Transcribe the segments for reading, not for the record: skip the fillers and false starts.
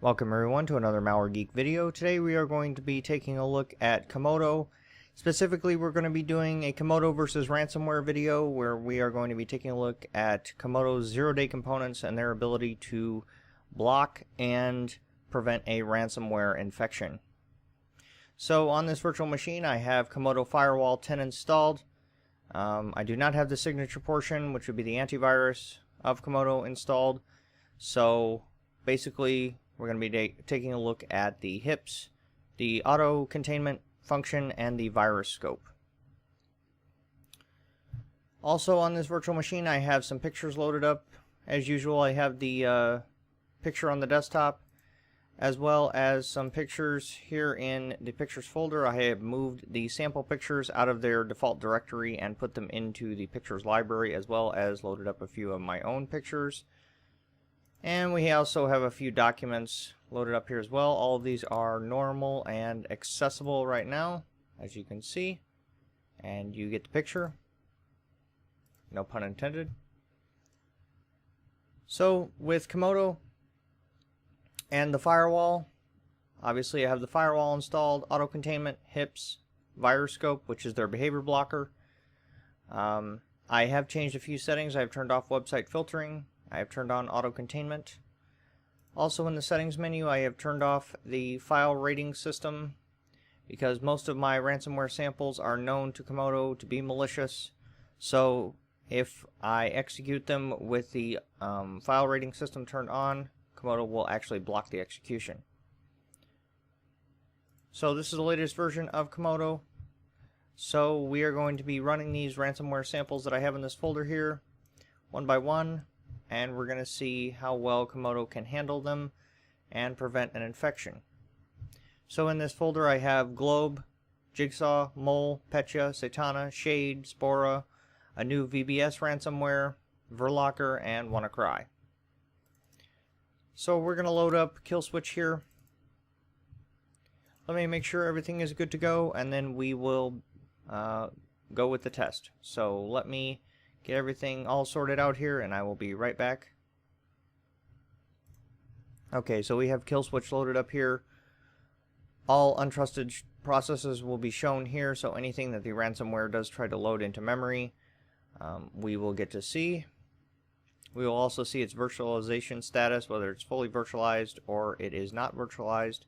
Welcome everyone to another Malware Geek video. Today we are going to be taking a look at COMODO. Specifically, we're going to be doing a COMODO versus ransomware video where we are going to be taking a look at COMODO's zero-day components and their ability to block and prevent a ransomware infection. So on this virtual machine I have COMODO Firewall 10 installed. I do not have the signature portion, which would be the antivirus of COMODO, installed. So basically we're going to be taking a look at the HIPS, the auto containment function, and the virus scope. Also on this virtual machine I have some pictures loaded up. As usual, I have the picture on the desktop, as well as some pictures here in the pictures folder. I have moved the sample pictures out of their default directory and put them into the pictures library, as well as loaded up a few of my own pictures. And we also have a few documents loaded up here as well. All of these are normal and accessible right now, as you can see. And you get the picture. No pun intended. So with COMODO and the firewall, obviously I have the firewall installed, auto containment, HIPS, virus scope, which is their behavior blocker. I have changed a few settings. I've turned off website filtering. I have turned on auto containment. Also in the settings menu I have turned off the file rating system because most of my ransomware samples are known to COMODO to be malicious. So if I execute them with the file rating system turned on, COMODO will actually block the execution. So this is the latest version of COMODO. So we are going to be running these ransomware samples that I have in this folder here one by one, and we're going to see how well COMODO can handle them and prevent an infection. So in this folder I have Globe, Jigsaw, Mole, Petya, Satana, Shade, Spora, a new VBS ransomware, Verlocker, and WannaCry. So we're going to load up Kill Switch here. Let me make sure everything is good to go, and then we will go with the test. So let me get everything all sorted out here, and I will be right back. Okay, so we have Kill Switch loaded up here. All untrusted processes will be shown here, so anything that the ransomware does try to load into memory, we will get to see. We will also see its virtualization status, whether it's fully virtualized or it is not virtualized.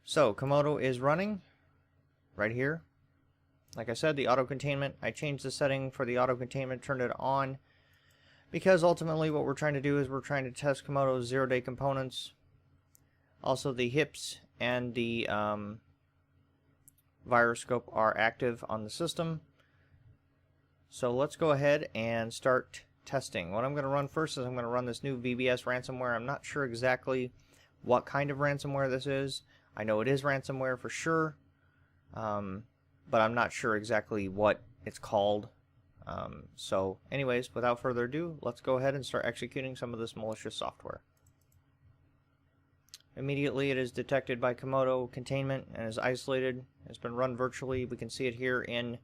So COMODO is running right here. Like I said, the auto containment, I changed the setting for the auto containment, turned it on, because ultimately what we're trying to do is we're trying to test COMODO's zero-day components. Also the HIPS and the virus scope are active on the system. So let's go ahead and start testing. What I'm going to run first is I'm going to run this new VBS ransomware. I'm not sure exactly what kind of ransomware this is. I know it is ransomware for sure, but I'm not sure exactly what it's called. So anyways, without further ado, let's go ahead and start executing some of this malicious software. Immediately it is detected by COMODO containment and is isolated. It's been run virtually. We can see it here in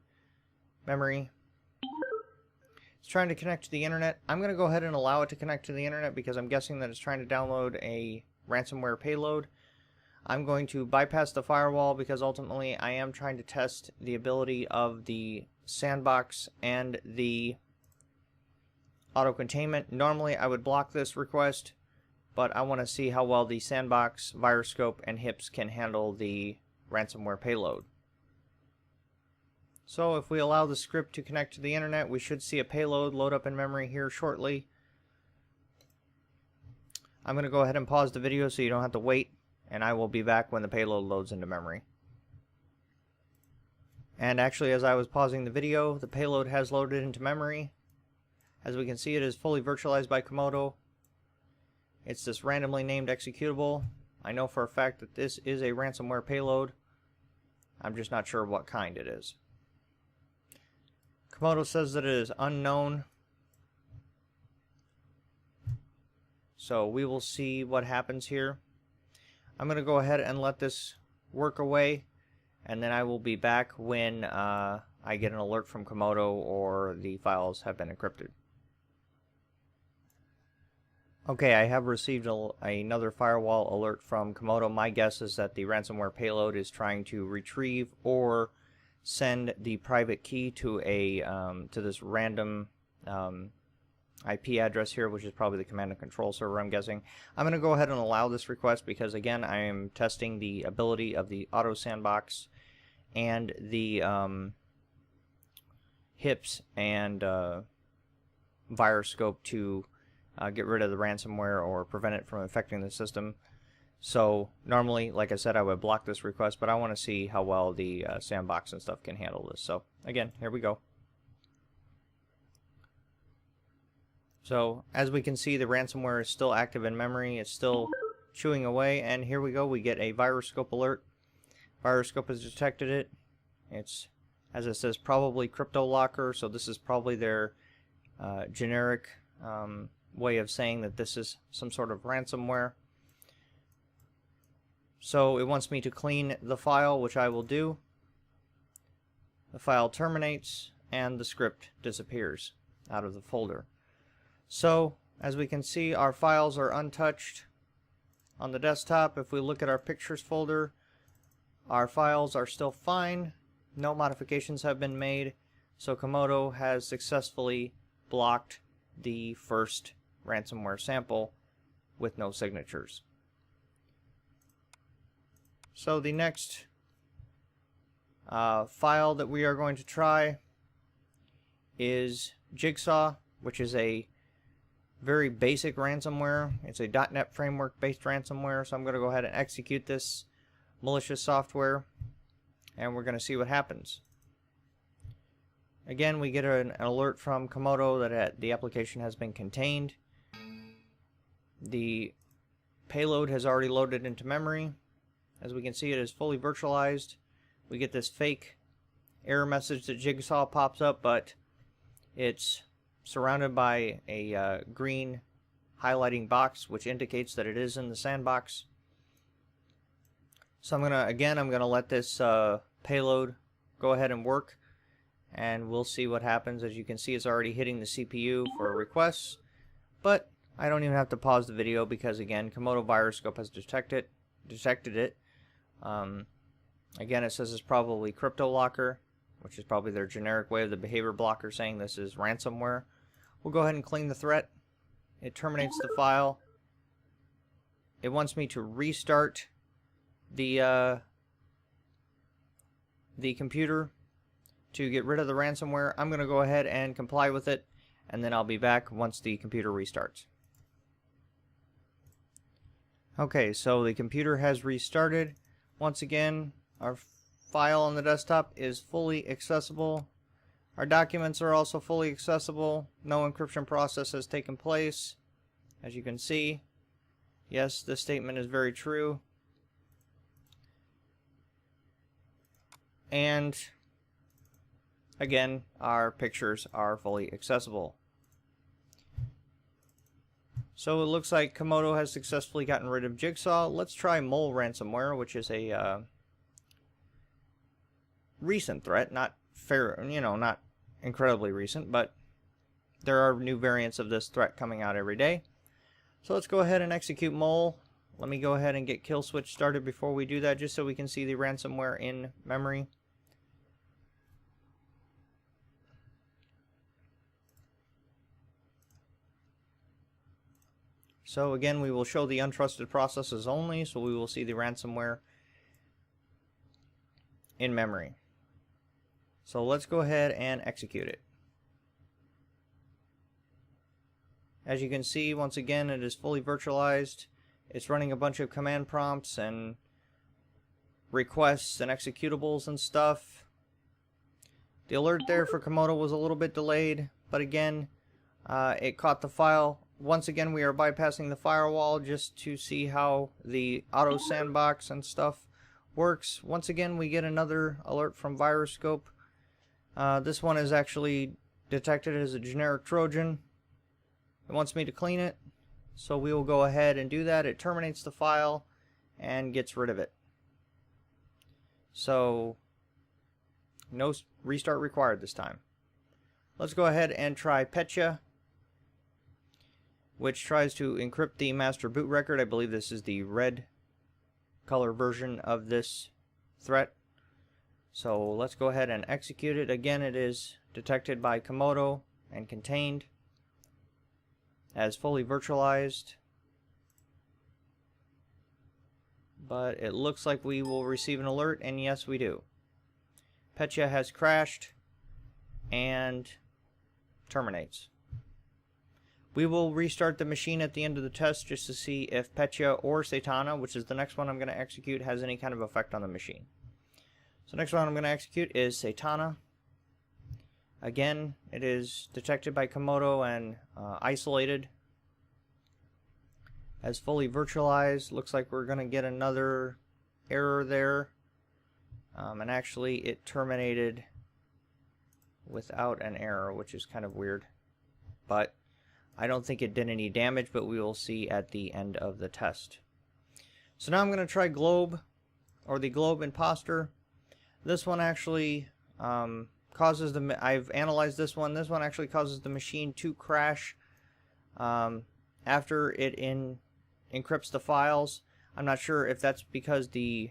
memory. It's trying to connect to the internet. I'm going to go ahead and allow it to connect to the internet because I'm guessing that it's trying to download a ransomware payload. I'm going to bypass the firewall because ultimately I am trying to test the ability of the sandbox and the auto containment. Normally I would block this request, but I want to see how well the sandbox, virus scope, and HIPS can handle the ransomware payload. So if we allow the script to connect to the internet, we should see a payload load up in memory here shortly. I'm going to go ahead and pause the video so you don't have to wait, and I will be back when the payload loads into memory. And actually, as I was pausing the video, the payload has loaded into memory. As we can see, it is fully virtualized by COMODO. It's this randomly named executable. I know for a fact that this is a ransomware payload. I'm just not sure what kind it is. COMODO says that it is unknown. So we will see what happens here. I'm going to go ahead and let this work away, and then I will be back when I get an alert from COMODO or the files have been encrypted. Okay, I have received another firewall alert from COMODO. My guess is that the ransomware payload is trying to retrieve or send the private key to a to this random IP address here, which is probably the command and control server, I'm guessing. I'm going to go ahead and allow this request because, again, I am testing the ability of the auto sandbox and the HIPS and virus scope to get rid of the ransomware or prevent it from affecting the system. So normally, like I said, I would block this request, but I want to see how well the sandbox and stuff can handle this. So again, here we go. So as we can see, the ransomware is still active in memory. It's still chewing away, and here we go. We get a virus scope alert. Virus scope has detected it. It's, as it says, probably CryptoLocker. So this is probably their generic way of saying that this is some sort of ransomware. So it wants me to clean the file, which I will do. The file terminates and the script disappears out of the folder. So as we can see, our files are untouched on the desktop. If we look at our pictures folder, our files are still fine. No modifications have been made. So COMODO has successfully blocked the first ransomware sample with no signatures. So the next file that we are going to try is Jigsaw, which is a very basic ransomware. It's a .NET framework based ransomware. So I'm going to go ahead and execute this malicious software, and we're going to see what happens. Again, we get an alert from COMODO that the application has been contained. The payload has already loaded into memory. As we can see, it is fully virtualized. We get this fake error message that Jigsaw pops up, but it's surrounded by a green highlighting box, which indicates that it is in the sandbox. So I'm gonna let this payload go ahead and work, and we'll see what happens. As you can see, it's already hitting the CPU for requests, but I don't even have to pause the video because, again, COMODO virus scope has detected it. Again, it says it's probably CryptoLocker, which is probably their generic way of the behavior blocker saying this is ransomware. We'll go ahead and clean the threat. It terminates the file. It wants me to restart the computer to get rid of the ransomware. I'm going to go ahead and comply with it, and then I'll be back once the computer restarts. Okay, so the computer has restarted. Once again, our file on the desktop is fully accessible. Our documents are also fully accessible. No encryption process has taken place. As you can see, yes, this statement is very true. And again, our pictures are fully accessible. So it looks like COMODO has successfully gotten rid of Jigsaw. Let's try Mole ransomware, which is a recent threat, not incredibly recent, but there are new variants of this threat coming out every day. So let's go ahead and execute Mole. Let me go ahead and get kill switch started before we do that, just so we can see the ransomware in memory. So again, we will show the untrusted processes only, so we will see the ransomware in memory. So let's go ahead and execute it. As you can see, once again, it is fully virtualized. It's running a bunch of command prompts and requests and executables and stuff. The alert there for COMODO was a little bit delayed, but again, it caught the file. Once again, we are bypassing the firewall just to see how the auto sandbox and stuff works. Once again, we get another alert from virus scope. This one is actually detected as a generic Trojan. It wants me to clean it, so we will go ahead and do that. It terminates the file and gets rid of it. So no restart required this time. Let's go ahead and try Petya. which tries to encrypt the master boot record. I believe this is the red color version of this threat. So let's go ahead and execute it. Again, it is detected by COMODO and contained as fully virtualized. But it looks like we will receive an alert, and yes, we do. Petya has crashed and terminates. We will restart the machine at the end of the test just to see if Petya or Satana, which is the next one I'm going to execute, has any kind of effect on the machine. So next one I'm going to execute is Satana. Again, it is detected by COMODO and isolated as fully virtualized. Looks like we're going to get another error there. And actually it terminated without an error, which is kind of weird. But I don't think it did any damage, but we will see at the end of the test. So now I'm going to try Globe, or the Globe Imposter. This one actually causes the... I've analyzed this one. This one actually causes the machine to crash after it encrypts the files. I'm not sure if that's because the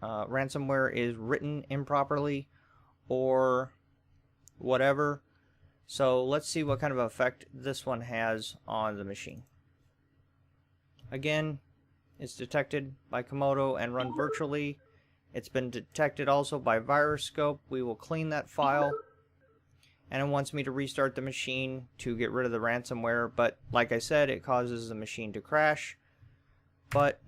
ransomware is written improperly or whatever. So let's see what kind of effect this one has on the machine. Again, it's detected by COMODO and run virtually. It's been detected also by VirusScope. We will clean that file. And it wants me to restart the machine to get rid of the ransomware. But like I said, it causes the machine to crash. But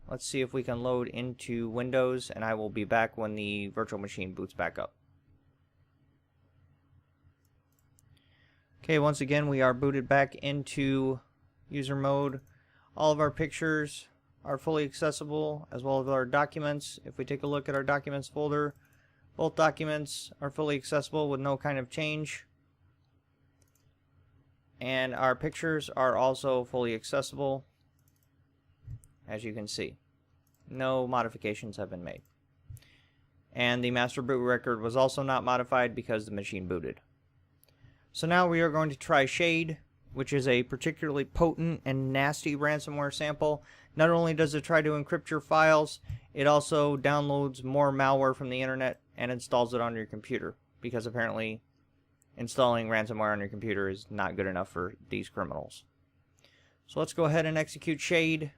let's see if we can load into Windows, and I will be back when the virtual machine boots back up. Okay, once again, we are booted back into user mode. All of our pictures are fully accessible, as well as our documents. If we take a look at our documents folder, both documents are fully accessible with no kind of change. And our pictures are also fully accessible, as you can see. No modifications have been made. And the master boot record was also not modified because the machine booted. So now we are going to try Shade, which is a particularly potent and nasty ransomware sample. Not only does it try to encrypt your files, it also downloads more malware from the internet and installs it on your computer, because apparently installing ransomware on your computer is not good enough for these criminals. So let's go ahead and execute Shade.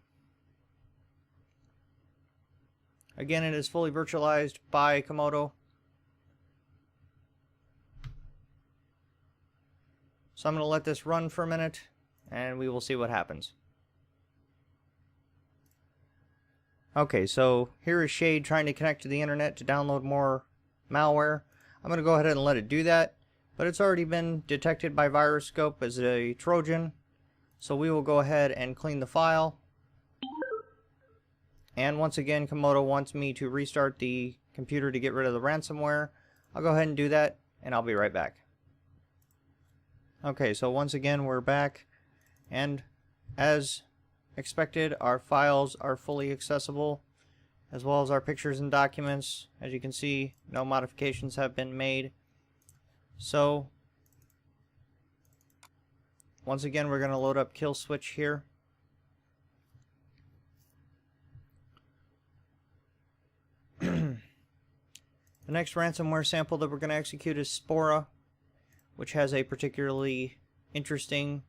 Again, it is fully virtualized by COMODO. So I'm going to let this run for a minute, and we will see what happens. Okay, so here is Shade trying to connect to the internet to download more malware. I'm going to go ahead and let it do that, but it's already been detected by VirusScope as a Trojan. So we will go ahead and clean the file. And once again, COMODO wants me to restart the computer to get rid of the ransomware. I'll go ahead and do that, and I'll be right back. Okay, so once again we're back, and as expected, our files are fully accessible, as well as our pictures and documents. As you can see, no modifications have been made. So once again, we're going to load up Kill Switch here. The next ransomware sample that we're going to execute is Spora, which has a particularly interesting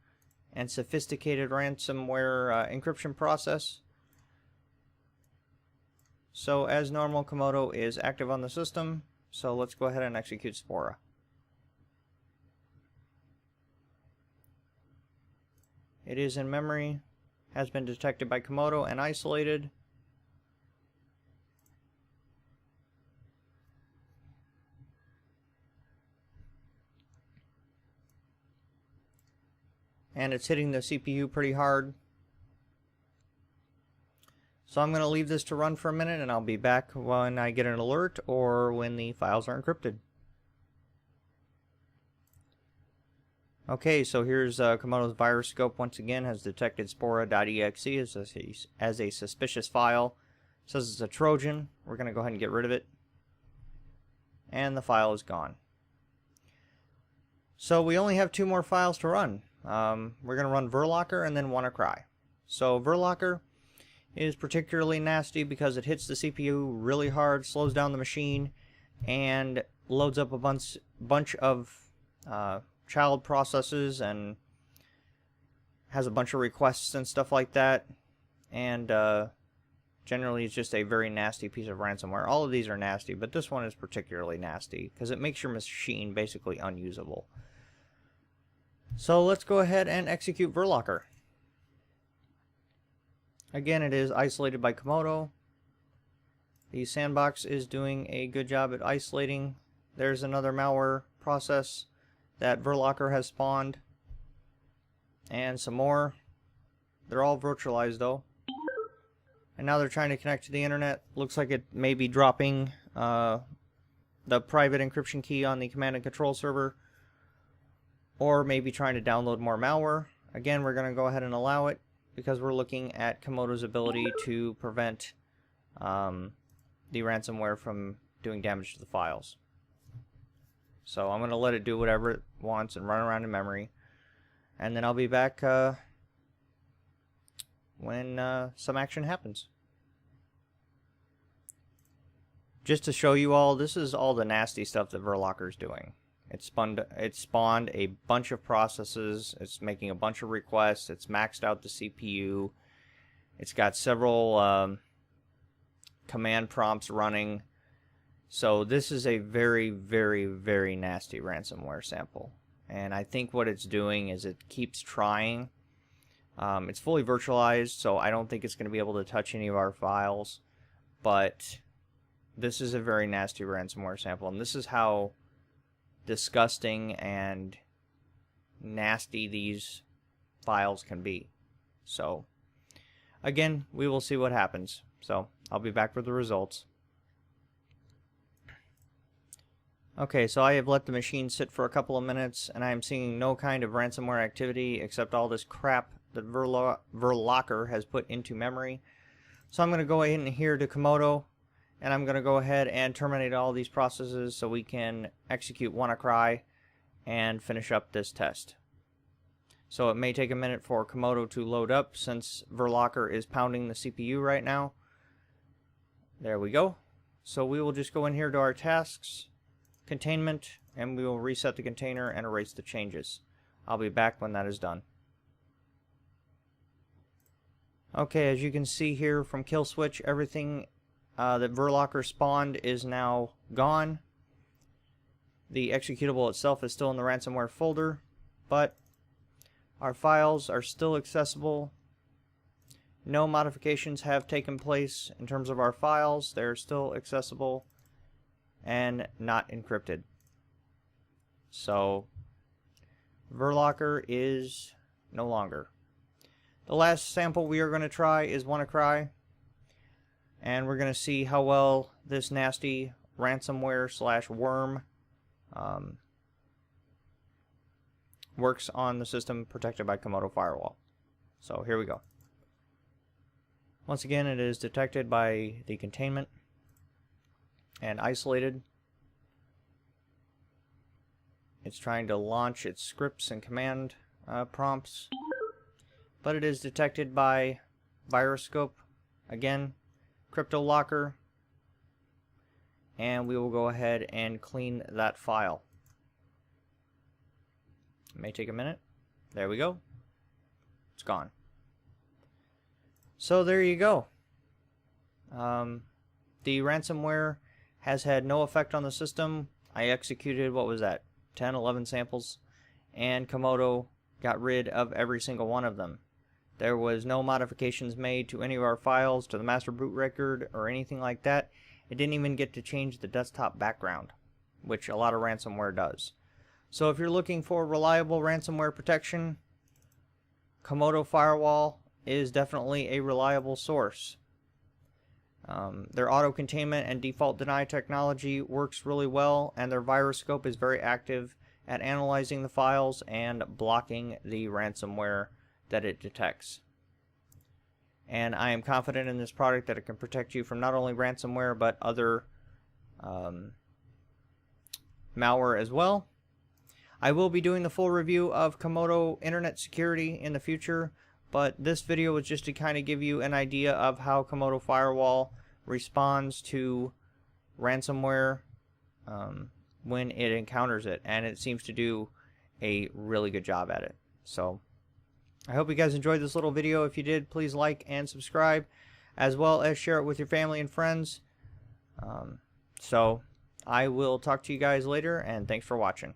and sophisticated ransomware encryption process. So as normal, COMODO is active on the system, so let's go ahead and execute Spora. It is in memory, has been detected by COMODO and isolated. And it's hitting the CPU pretty hard. So I'm going to leave this to run for a minute, and I'll be back when I get an alert or when the files are encrypted. Okay, so here's COMODO's VirusScope once again has detected Spora.exe as a suspicious file. It says it's a Trojan. We're going to go ahead and get rid of it. And the file is gone. So we only have 2 more files to run. we're going to run Verlocker and then WannaCry. So Verlocker is particularly nasty because it hits the CPU really hard, slows down the machine, and loads up a bunch of child processes and has a bunch of requests and stuff like that. And generally it's just a very nasty piece of ransomware. All of these are nasty, but this one is particularly nasty because it makes your machine basically unusable. So let's go ahead and execute Verlocker. Again, it is isolated by COMODO. The sandbox is doing a good job at isolating. There's another malware process that Verlocker has spawned. And some more. They're all virtualized though. And now they're trying to connect to the internet. Looks like it may be dropping the private encryption key on the command and control server. Or maybe trying to download more malware. Again, we're going to go ahead and allow it, because we're looking at COMODO's ability to prevent the ransomware from doing damage to the files. So I'm going to let it do whatever it wants and run around in memory. And then I'll be back when some action happens. Just to show you all, this is all the nasty stuff that Verlocker's doing. It spawned a bunch of processes. It's making a bunch of requests. It's maxed out the CPU. It's got several command prompts running. So this is a very, very, very nasty ransomware sample. And I think what it's doing is it keeps trying. It's fully virtualized, so I don't think it's going to be able to touch any of our files. But this is a very nasty ransomware sample. And this is how disgusting and nasty these files can be. So again, we will see what happens. So I'll be back with the results. Okay, so I have let the machine sit for a couple of minutes and I am seeing no kind of ransomware activity except all this crap that Verlocker has put into memory. So I'm going to go in here to COMODO and I'm going to go ahead and terminate all these processes so we can execute WannaCry and finish up this test. So it may take a minute for COMODO to load up since Verlocker is pounding the CPU right now. There we go. So we will just go in here to our tasks, containment, and we will reset the container and erase the changes. I'll be back when that is done. Okay, as you can see here from kill switch, everything that Verlocker spawned is now gone. The executable itself is still in the ransomware folder, but our files are still accessible. No modifications have taken place in terms of our files. They're still accessible and not encrypted. So Verlocker is no longer. The last sample we are going to try is WannaCry. And we're going to see how well this nasty ransomware / worm works on the system protected by COMODO Firewall. So here we go. Once again, it is detected by the containment and isolated. It's trying to launch its scripts and command prompts, but it is detected by VirusScope. Again, crypto locker, and we will go ahead and clean that file. It may take a minute. There we go. It's gone. So there you go. The ransomware has had no effect on the system. I executed, what was that, 10, 11 samples, and COMODO got rid of every single one of them. There was no modifications made to any of our files, to the master boot record, or anything like that. It didn't even get to change the desktop background, which a lot of ransomware does. So if you're looking for reliable ransomware protection, COMODO Firewall is definitely a reliable source. Their auto containment and default deny technology works really well, and their VirusScope is very active at analyzing the files and blocking the ransomware that it detects. And I am confident in this product that it can protect you from not only ransomware but other malware as well. I will be doing the full review of COMODO Internet Security in the future, but this video was just to kind of give you an idea of how COMODO Firewall responds to ransomware when it encounters it, and it seems to do a really good job at it. So I hope you guys enjoyed this little video. If you did, please like and subscribe, as well as share it with your family and friends. So I will talk to you guys later, and thanks for watching.